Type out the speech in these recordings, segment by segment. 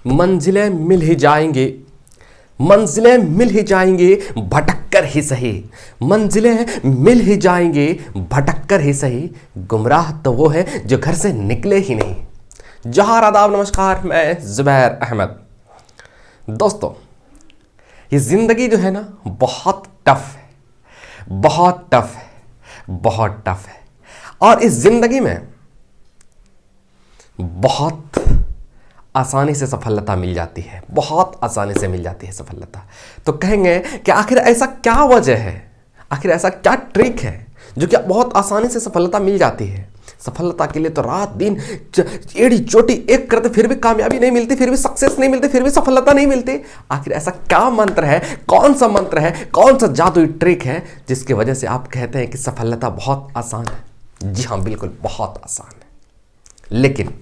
मंजिलें मिल ही जाएंगे, मंजिलें मिल ही जाएंगे, भटक कर ही सही। मंजिलें मिल ही जाएंगे, भटक कर ही सही। गुमराह तो वो है जो घर से निकले ही नहीं। जहां आदाब, नमस्कार, मैं जुबैर अहमद। दोस्तों, ये जिंदगी जो है ना, बहुत टफ है, बहुत टफ है, बहुत टफ है। और इस जिंदगी में बहुत आसानी से सफलता मिल जाती है, बहुत आसानी से मिल जाती है सफलता। तो कहेंगे कि आखिर ऐसा क्या वजह है, आखिर ऐसा क्या ट्रिक है जो कि बहुत आसानी से सफलता मिल जाती है। सफलता के लिए तो रात दिन एड़ी चोटी एक करते फिर भी कामयाबी नहीं मिलती, फिर भी सक्सेस नहीं मिलती, फिर भी सफलता नहीं मिलती। आखिर ऐसा क्या मंत्र है, कौन सा मंत्र है, कौन सा जादुई ट्रिक है जिसकी वजह से आप कहते हैं कि सफलता बहुत आसान है? जी हाँ, बिल्कुल बहुत आसान है। लेकिन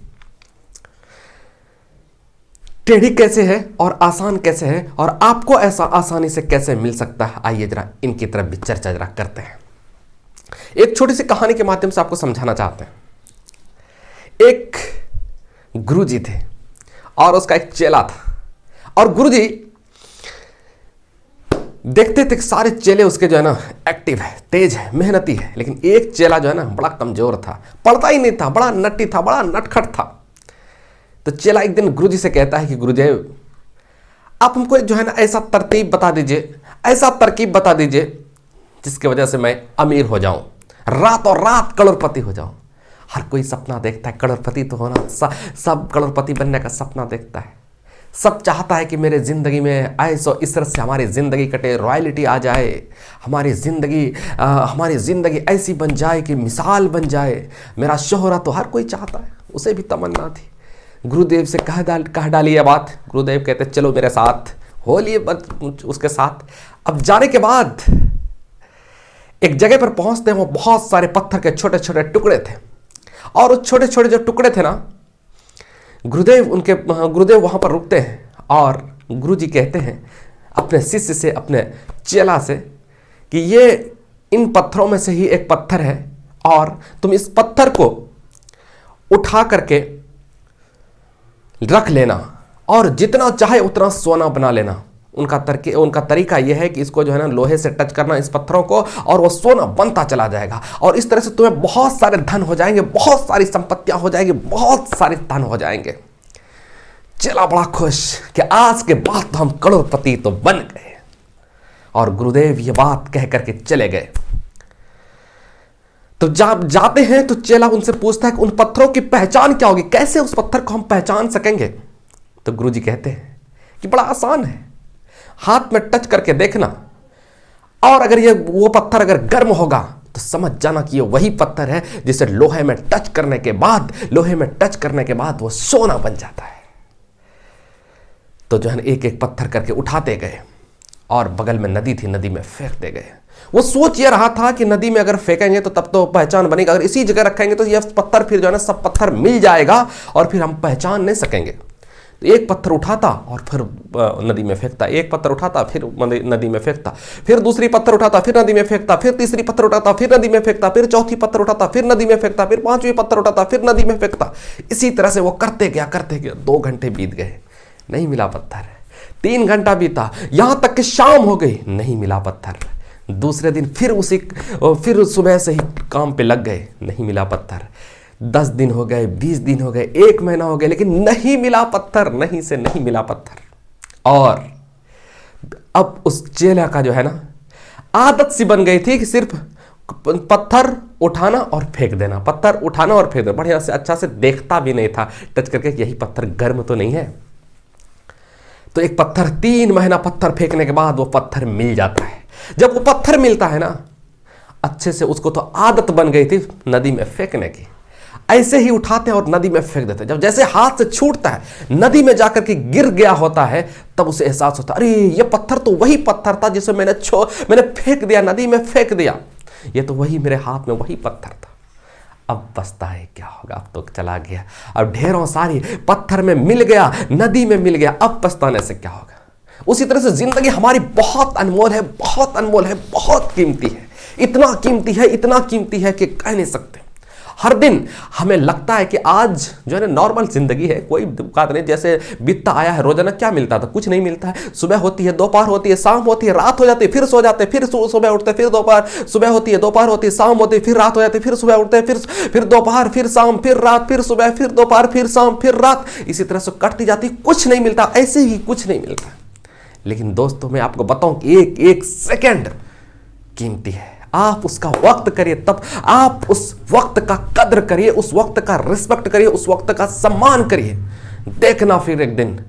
टेढ़ी कैसे है और आसान कैसे है, और आपको ऐसा आसानी से कैसे मिल सकता है, आइए जरा इनकी तरफ भी चर्चा जरा करते हैं। एक छोटी सी कहानी के माध्यम से आपको समझाना चाहते हैं। एक गुरुजी थे और उसका एक चेला था, और गुरुजी देखते थे सारे चेले उसके जो है ना एक्टिव है, तेज है, मेहनती है, लेकिन एक चेला जो है ना बड़ा कमजोर था, पढ़ता ही नहीं था, बड़ा नट्टी था, बड़ा नटखट था। तो चेला एक दिन गुरुजी से कहता है कि गुरुदेव, आप हमको जो है ना ऐसा तरतीब बता दीजिए, ऐसा तरकीब बता दीजिए जिसकी वजह से मैं अमीर हो जाऊं, रातों रात करोड़पति हो जाऊं। हर कोई सपना देखता है करोड़पति तो होना, सब करोड़पति बनने का सपना देखता है। सब चाहता है कि मेरे ज़िंदगी में ऐसो इसरत से हमारी ज़िंदगी कटे, रॉयल्टी आ जाए, हमारी ज़िंदगी ऐसी बन जाए कि मिसाल बन जाए, मेरा शोहरत तो हर कोई चाहता है। उसे भी तमन्ना थी। गुरुदेव से कह डाली ये बात। गुरुदेव कहते चलो मेरे साथ, हो लिए उसके साथ। अब जाने के बाद एक जगह पर पहुंचते हैं, वो बहुत सारे पत्थर के छोटे छोटे टुकड़े थे, और उस छोटे छोटे जो टुकड़े थे ना, गुरुदेव वहां पर रुकते हैं, और गुरुजी कहते हैं अपने शिष्य से, अपने चेला से कि ये इन पत्थरों में से ही एक पत्थर है, और तुम इस पत्थर को उठा करके रख लेना, और जितना चाहे उतना सोना बना लेना। उनका तरीका यह है कि इसको जो है ना लोहे से टच करना, इस पत्थरों को, और वो सोना बनता चला जाएगा, और इस तरह से तुम्हें बहुत सारे धन हो जाएंगे, बहुत सारी संपत्तियां हो जाएंगी, बहुत सारे धन हो जाएंगे। चला बड़ा खुश कि आज के बाद तो हम करोड़पति तो बन गए। और गुरुदेव ये बात कह करके चले गए। तो जब जाते हैं तो चेला उनसे पूछता है कि उन पत्थरों की पहचान क्या होगी, कैसे उस पत्थर को हम पहचान सकेंगे? तो गुरुजी कहते हैं कि बड़ा आसान है, हाथ में टच करके देखना, और अगर वो पत्थर अगर गर्म होगा तो समझ जाना कि ये वही पत्थर है जिसे लोहे में टच करने के बाद वो सोना बन जाता है। तो जो है एक एक पत्थर करके उठाते गए, और बगल में नदी थी, नदी में फेंकते गए। वो सोच ये रहा था कि नदी में अगर फेंकेंगे तो तब तो पहचान बनेगा, अगर इसी जगह रखेंगे तो ये पत्थर फिर जो है ना सब पत्थर मिल जाएगा, और फिर हम पहचान नहीं सकेंगे। तो एक पत्थर उठाता और फिर नदी में फेंकता, एक पत्थर उठाता फिर नदी में फेंकता, फिर दूसरी पत्थर उठाता फिर नदी में फेंकता, फिर तीसरी पत्थर उठाता फिर नदी में फेंकता, फिर चौथी पत्थर उठाता फिर नदी में फेंकता, फिर पांचवी पत्थर उठाता फिर नदी में फेंकता। इसी तरह से वो करते गया। 2 घंटे बीत गए, नहीं मिला पत्थर। 3 घंटा बीता, यहां तक कि शाम हो गई, नहीं मिला पत्थर। दूसरे दिन फिर सुबह से ही काम पे लग गए, नहीं मिला पत्थर। 10 दिन हो गए, 20 दिन हो गए, 1 महीना हो गया, लेकिन नहीं मिला पत्थर, नहीं से नहीं मिला पत्थर। और अब उस चेला का जो है ना आदत सी बन गई थी कि सिर्फ पत्थर उठाना और फेंक देना, पत्थर उठाना और फेंक देना। बढ़िया से अच्छा से देखता भी नहीं था टच करके, यही पत्थर गर्म तो नहीं है। तो एक पत्थर, 3 महीना पत्थर फेंकने के बाद वो पत्थर मिल जाता है। जब वो पत्थर मिलता है ना, अच्छे से उसको तो आदत बन गई थी नदी में फेंकने की, ऐसे ही उठाते हैं और नदी में फेंक देते हैं। जब जैसे हाथ से छूटता है, नदी में जाकर के गिर गया होता है, तब उसे एहसास होता है, अरे ये पत्थर तो वही पत्थर था जिसे मैंने फेंक दिया, नदी में फेंक दिया, ये तो वही मेरे हाथ में वही पत्थर था। अब बचता है क्या होगा, अब तो चला गया, अब ढेरों सारी पत्थर में मिल गया, नदी में मिल गया, अब पछताने से क्या होगा। उसी तरह से जिंदगी हमारी बहुत अनमोल है, बहुत अनमोल है, बहुत कीमती है, इतना कीमती है कि कह नहीं सकते। हर दिन हमें लगता है कि आज जो है ना नॉर्मल जिंदगी है, कोई बात नहीं, जैसे बीतता आया है। रोजाना क्या मिलता था? कुछ नहीं मिलता है। सुबह होती है, दोपहर होती है, शाम होती है, रात हो जाती है, फिर सो जाते हैं, फिर सुबह उठते हैं, फिर दोपहर, सुबह होती है, दोपहर होती है, शाम होती है, फिर रात हो जाती है, फिर सुबह उठते हैं, फिर दोपहर, फिर शाम, फिर रात, फिर सुबह, फिर दोपहर, फिर शाम, फिर रात, इसी तरह से कटती जाती। कुछ नहीं मिलता, ऐसे ही कुछ नहीं मिलता। लेकिन दोस्तों मैं आपको बताऊं कि एक एक सेकंड कीमती है। आप उसका वक्त करिए, तब आप उस वक्त का कद्र करिए, उस वक्त का रिस्पेक्ट करिए, उस वक्त का सम्मान करिए। देखना फिर एक दिन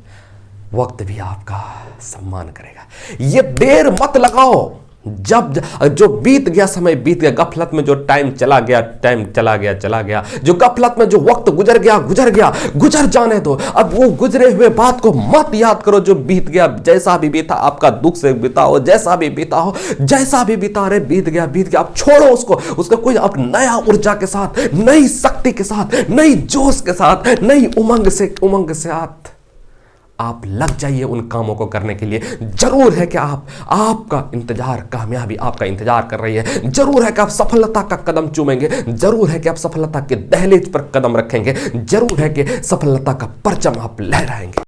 वक्त भी आपका सम्मान करेगा। ये देर मत लगाओ, जब जो बीत गया समय बीत गया, गफलत में जो टाइम चला गया, टाइम चला गया, चला गया, जो गफलत में जो वक्त गुजर गया, गुजर गया, गुजर जाने दो। अब वो गुजरे हुए बात को मत याद करो जो बीत गया। जैसा भी बीता, आपका दुख से बीता हो, जैसा भी बीता हो, जैसा भी बीता रहे, बीत गया, बीत गया। अब छोड़ो उसको कोई अब नया ऊर्जा के साथ, नई शक्ति के साथ, नई जोश के साथ, नई उमंग से आप लग जाइए उन कामों को करने के लिए। जरूर है कि आपका इंतजार, कामयाबी आपका इंतजार कर रही है। जरूर है कि आप सफलता का कदम चूमेंगे। जरूर है कि आप सफलता के दहलीज पर कदम रखेंगे। जरूर है कि सफलता का परचम आप लहराएंगे।